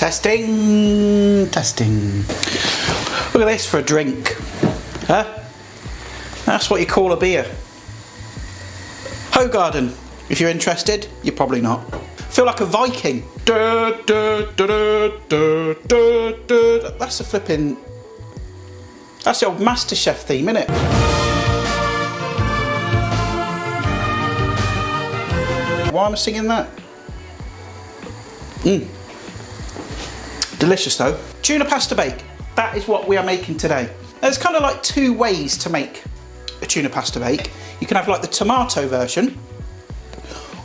Testing, testing. Look at this for a drink. Huh? That's what you call a beer. Hogarden, if you're interested, you're probably not. Feel like a Viking. That's a flipping... That's the old MasterChef theme, innit? Why am I singing that? Delicious though. Tuna pasta bake. That is what we are making today. There's kind of like two ways to make a tuna pasta bake. You can have like the tomato version,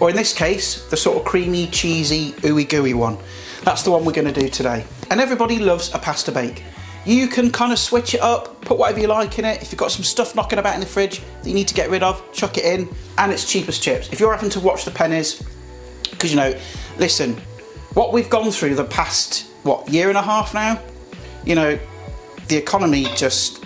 or in this case, the sort of creamy, cheesy, ooey gooey one. That's the one we're going to do today. And everybody loves a pasta bake. You can kind of switch it up, put whatever you like in it. If you've got some stuff knocking about in the fridge that you need to get rid of, chuck it in, and it's cheap as chips. If you're having to watch the pennies, because you know, listen, what we've gone through the past, what, year and a half now, you know, the economy just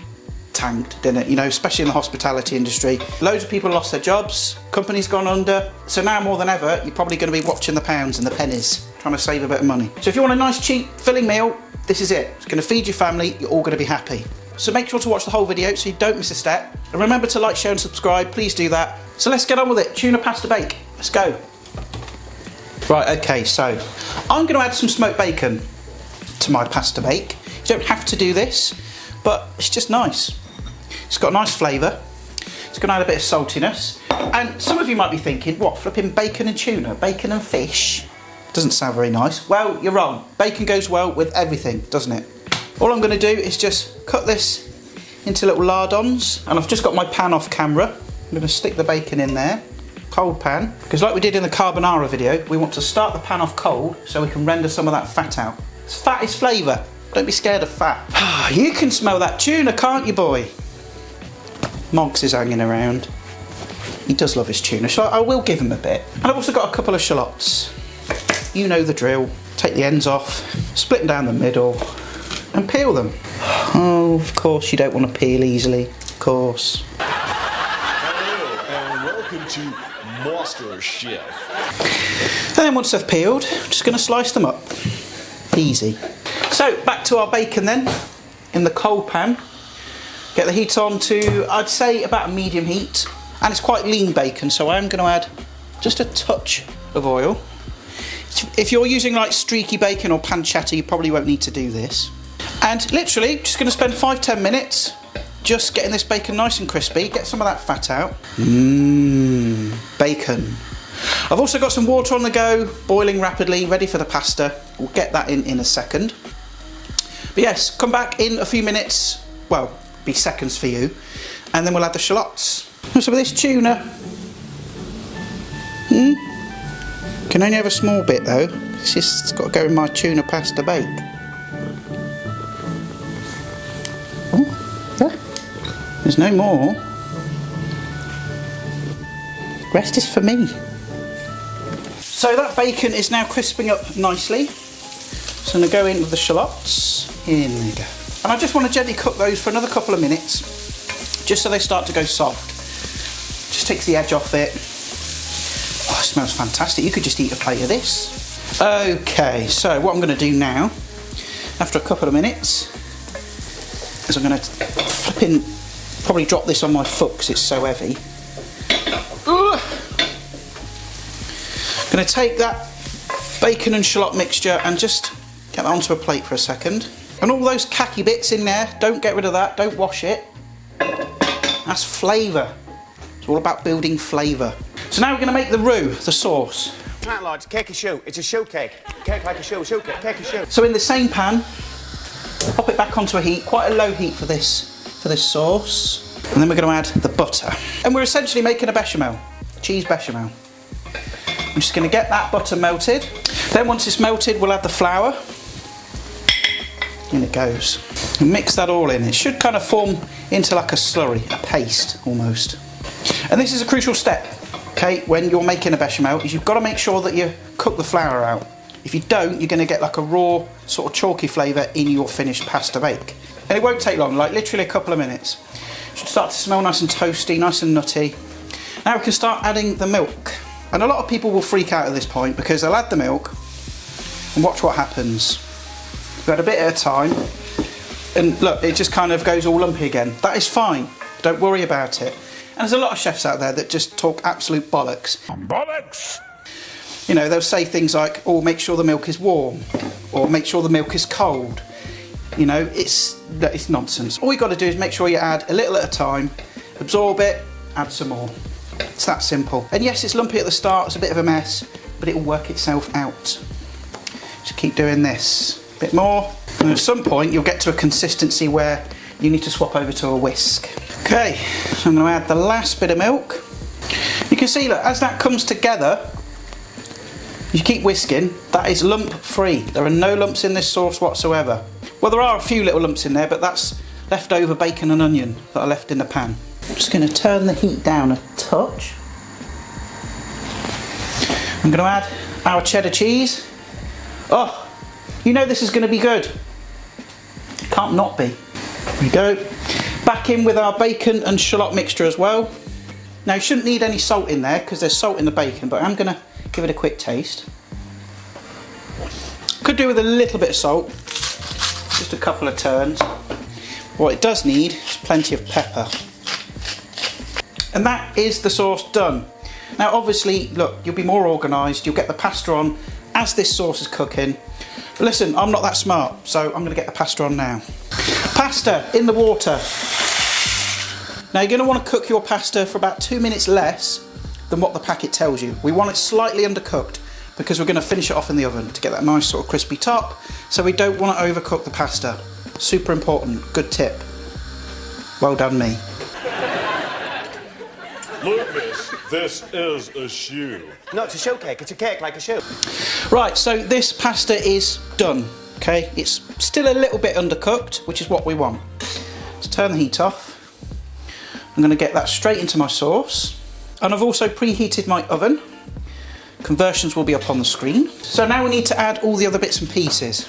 tanked, didn't it? You know, especially in the hospitality industry. Loads of people lost their jobs, companies gone under. So now more than ever, you're probably going to be watching the pounds and the pennies, trying to save a bit of money. So if you want a nice, cheap, filling meal, this is it. It's going to feed your family, you're all going to be happy. So make sure to watch the whole video so you don't miss a step. And remember to like, share and subscribe, please do that. So let's get on with it. Tuna pasta bake, let's go. Right, okay, so I'm going to add some smoked bacon to my pasta bake. You don't have to do this, but it's just nice. It's got a nice flavour. It's going to add a bit of saltiness. And some of you might be thinking, what, flipping bacon and tuna, bacon and fish? Doesn't sound very nice. Well, you're wrong. Bacon goes well with everything, doesn't it? All I'm going to do is just cut this into little lardons. And I've just got my pan off camera. I'm going to stick the bacon in there. Cold pan. Because like we did in the carbonara video, we want to start the pan off cold so we can render some of that fat out. Fat is flavour. Don't be scared of fat. You can smell that tuna, can't you, boy? Moggs is hanging around. He does love his tuna, so I will give him a bit. And I've also got a couple of shallots. You know the drill. Take the ends off, split them down the middle, and peel them. Oh, of course you don't want to peel easily. Of course. Hello, and welcome to Master Chef. And then once they've peeled, I'm just going to slice them up. Easy. So back to our bacon then, in the cold pan. Get the heat on to, I'd say, about a medium heat. And it's quite lean bacon, so I'm going to add just a touch of oil. If you're using like streaky bacon or pancetta, you probably won't need to do this. And literally, just going to spend 5-10 minutes just getting this bacon nice and crispy. Get some of that fat out. Bacon. I've also got some water on the go, boiling rapidly, ready for the pasta. We'll get that in a second. But yes, come back in a few minutes. Well, be seconds for you. And then we'll add the shallots. Some of this tuna. Can only have a small bit though. It's got to go in my tuna pasta bake. Oh, yeah. There's no more. The rest is for me. So that bacon is now crisping up nicely. So I'm going to go in with the shallots. In there you go. And I just want to gently cook those for another couple of minutes, just so they start to go soft. Just takes the edge off it. Oh, it smells fantastic. You could just eat a plate of this. Okay, so what I'm going to do now, after a couple of minutes, is I'm going to probably drop this on my foot because it's so heavy. I'm going to take that bacon and shallot mixture and just get that onto a plate for a second. And all those khaki bits in there, don't get rid of that, don't wash it. That's flavour. It's all about building flavour. So now we're going to make the roux, the sauce. Can't lie, it's a cake of show. It's a show cake. Cake like a show cake, cake of show. So in the same pan, pop it back onto a heat, quite a low heat for this sauce. And then we're going to add the butter. And we're essentially making a bechamel, cheese bechamel. I'm just going to get that butter melted. Then once it's melted, we'll add the flour. In it goes. And mix that all in. It should kind of form into like a slurry, a paste almost. And this is a crucial step, okay, when you're making a bechamel, is you've got to make sure that you cook the flour out. If you don't, you're going to get like a raw, sort of chalky flavour in your finished pasta bake. And it won't take long, like literally a couple of minutes. It should start to smell nice and toasty, nice and nutty. Now we can start adding the milk. And a lot of people will freak out at this point because they'll add the milk and watch what happens. We add a bit at a time. And look, it just kind of goes all lumpy again. That is fine. Don't worry about it. And there's a lot of chefs out there that just talk absolute bollocks. Bollocks! You know, they'll say things like, oh, make sure the milk is warm, or make sure the milk is cold. You know, it's nonsense. All you got to do is make sure you add a little at a time, absorb it, add some more. It's that simple. And yes, it's lumpy at the start, it's a bit of a mess, but it will work itself out. Just keep doing this. A bit more. And at some point, you'll get to a consistency where you need to swap over to a whisk. Okay, so I'm going to add the last bit of milk. You can see that as that comes together, you keep whisking, that is lump free. There are no lumps in this sauce whatsoever. Well, there are a few little lumps in there, but that's leftover bacon and onion that I left in the pan. I'm just going to turn the heat down a touch. I'm going to add our cheddar cheese. Oh, you know this is going to be good. Can't not be. There we go. Back in with our bacon and shallot mixture as well. Now you shouldn't need any salt in there because there's salt in the bacon, but I'm going to give it a quick taste. Could do with a little bit of salt, just a couple of turns. What it does need is plenty of pepper. And that is the sauce done. Now obviously, look, you'll be more organised, you'll get the pasta on as this sauce is cooking. But listen, I'm not that smart, so I'm going to get the pasta on now. Pasta in the water. Now you're going to want to cook your pasta for about 2 minutes less than what the packet tells you. We want it slightly undercooked because we're going to finish it off in the oven to get that nice sort of crispy top, so we don't want to overcook the pasta. Super important, good tip. Well done me. Look, miss, this is a shoe. No, it's a show cake. It's a cake like a shoe. Right, so this pasta is done, okay? It's still a little bit undercooked, which is what we want. Let's turn the heat off. I'm going to get that straight into my sauce. And I've also preheated my oven. Conversions will be up on the screen. So now we need to add all the other bits and pieces.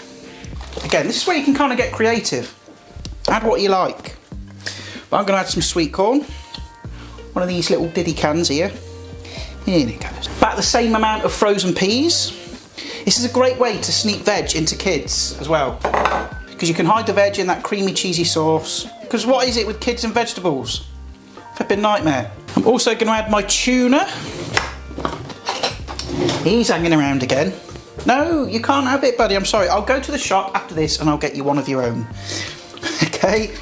Again, this is where you can kind of get creative. Add what you like. But I'm going to add some sweet corn. One of these little diddy cans here. Here it goes. About the same amount of frozen peas. This is a great way to sneak veg into kids as well. Because you can hide the veg in that creamy cheesy sauce. Because what is it with kids and vegetables? Flipping nightmare. I'm also going to add my tuna. He's hanging around again. No, you can't have it, buddy. I'm sorry. I'll go to the shop after this and I'll get you one of your own. Okay,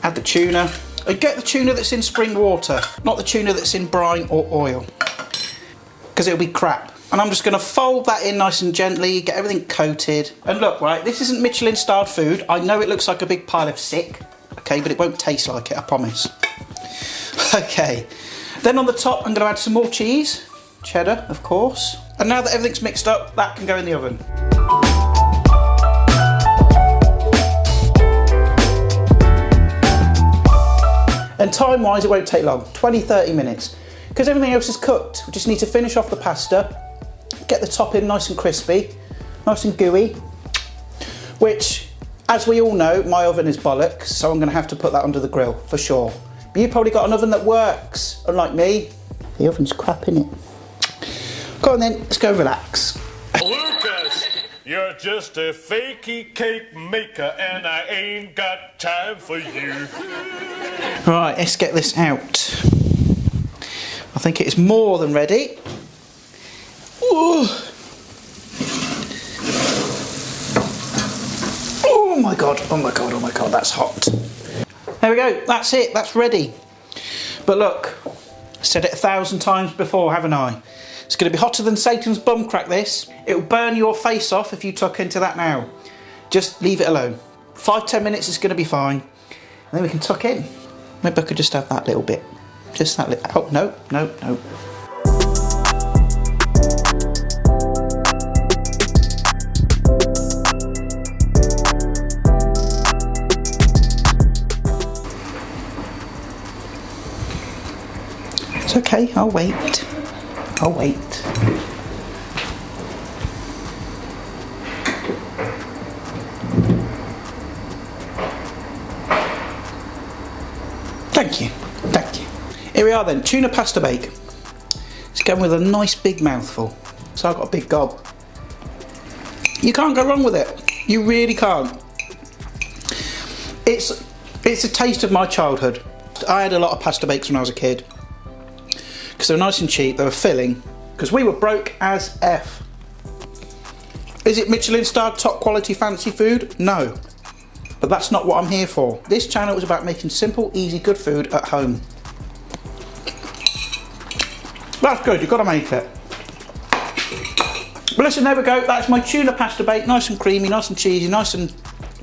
add the tuna. And get the tuna that's in spring water, not the tuna that's in brine or oil, because it'll be crap. And I'm just going to fold that in nice and gently, get everything coated. And look, right, this isn't Michelin-starred food. I know it looks like a big pile of sick, okay, but it won't taste like it, I promise. Okay, then on the top I'm going to add some more cheese, cheddar, of course. And now that everything's mixed up, that can go in the oven. And time-wise, it won't take long, 20-30 minutes. Because everything else is cooked. We just need to finish off the pasta, get the top in nice and crispy, nice and gooey, which, as we all know, my oven is bollocks, so I'm going to have to put that under the grill, for sure. But you've probably got an oven that works, unlike me. The oven's crap, innit? Go on then, let's go relax. Lucas, you're just a fakey cake maker and I ain't got time for you. Right, let's get this out. I think it is more than ready. Ooh. Oh my god, oh my god, oh my god, that's hot. There we go, that's it, that's ready. But look, I said it 1,000 times before, haven't I? It's going to be hotter than Satan's bum crack, this. It'll burn your face off if you tuck into that now. Just leave it alone. 5-10 minutes is going to be fine. And then we can tuck in. Maybe I could just have that little bit. Just that little... Oh, no, no, no. It's okay, I'll wait. I'll wait. Thank you, thank you. Here we are then, tuna pasta bake. It's going with a nice big mouthful. So I've got a big gob. You can't go wrong with it. You really can't. It's a taste of my childhood. I had a lot of pasta bakes when I was a kid because they were nice and cheap, they were filling, because we were broke as F. Is it Michelin starred top quality fancy food? No. But that's not what I'm here for. This channel is about making simple, easy, good food at home. That's good, you've got to make it. But listen, there we go. That's my tuna pasta bake. Nice and creamy, nice and cheesy, nice and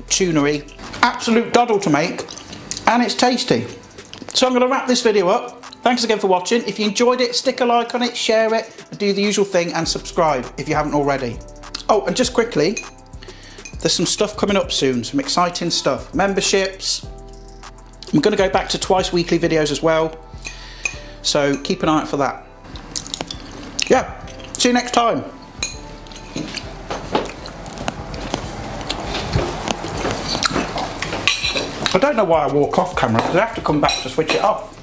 tuna-y. Absolute doddle to make, and it's tasty. So I'm going to wrap this video up. Thanks again for watching. If you enjoyed it, stick a like on it, share it, and do the usual thing, and subscribe if you haven't already. Oh, and just quickly, there's some stuff coming up soon, some exciting stuff. Memberships. I'm going to go back to twice weekly videos as well, so keep an eye out for that. Yeah, see you next time. I don't know why I walk off camera, because I have to come back to switch it off.